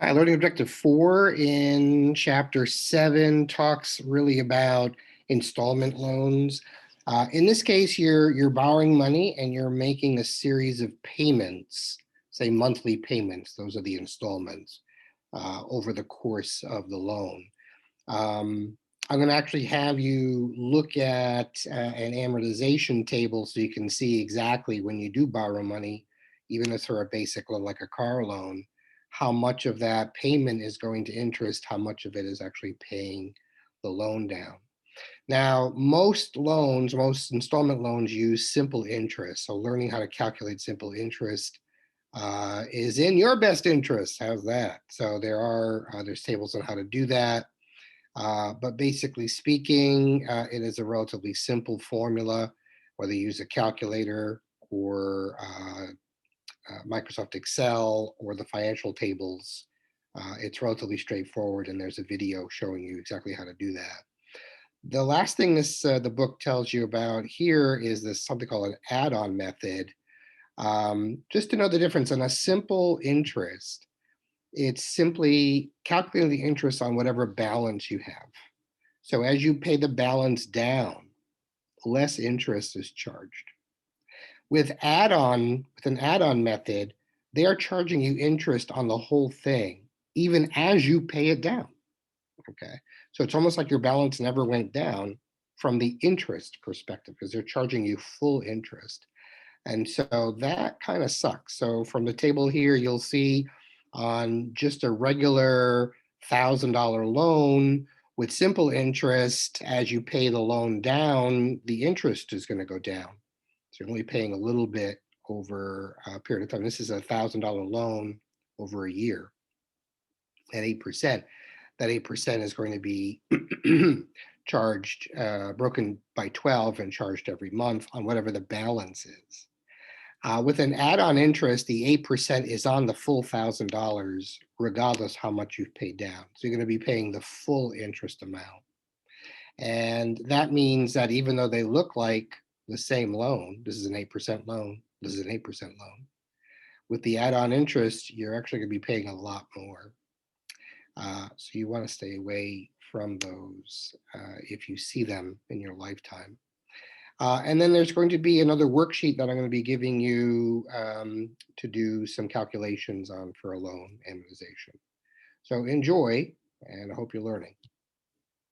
Learning objective 4 in chapter 7 talks really about installment loans. In this case, you're borrowing money and you're making a series of payments, say monthly payments. Those are the installments over the course of the loan. Um, I'm going to actually have you look at an amortization table so you can see exactly when you do borrow money, even if for a basic loan like a car loan, how much of that payment is going to interest, how much of it is actually paying the loan down. Now, most installment loans use simple interest. So learning how to calculate simple interest is in your best interest. How's that? So there's tables on how to do that. But basically speaking, it is a relatively simple formula, whether you use a calculator or Microsoft Excel or the financial tables. It's relatively straightforward, and there's a video showing you exactly how to do that. The last thing the book tells you about here is this something called an add-on method. Just to know the difference on a simple interest, it's simply calculating the interest on whatever balance you have. So as you pay the balance down, less interest is charged. With an add-on method, they are charging you interest on the whole thing, even as you pay it down. Okay. So it's almost like your balance never went down from the interest perspective because they're charging you full interest. And so that kind of sucks. So from the table here, you'll see on just a regular $1,000 loan with simple interest, as you pay the loan down, the interest is going to go down. So you're only paying a little bit over a period of time. This is a $1,000 loan over a year at 8%. That 8% is going to be charged, broken by 12 and charged every month on whatever the balance is. With an add-on interest, the 8% is on the full $1,000, regardless how much you've paid down. So you're going to be paying the full interest amount. And that means that even though they look like the same loan, this is an 8% loan, this is an 8% loan, with the add-on interest, you're actually going to be paying a lot more. So you want to stay away from those if you see them in your lifetime. And then there's going to be another worksheet that I'm going to be giving you to do some calculations on for a loan amortization. So enjoy, and I hope you're learning.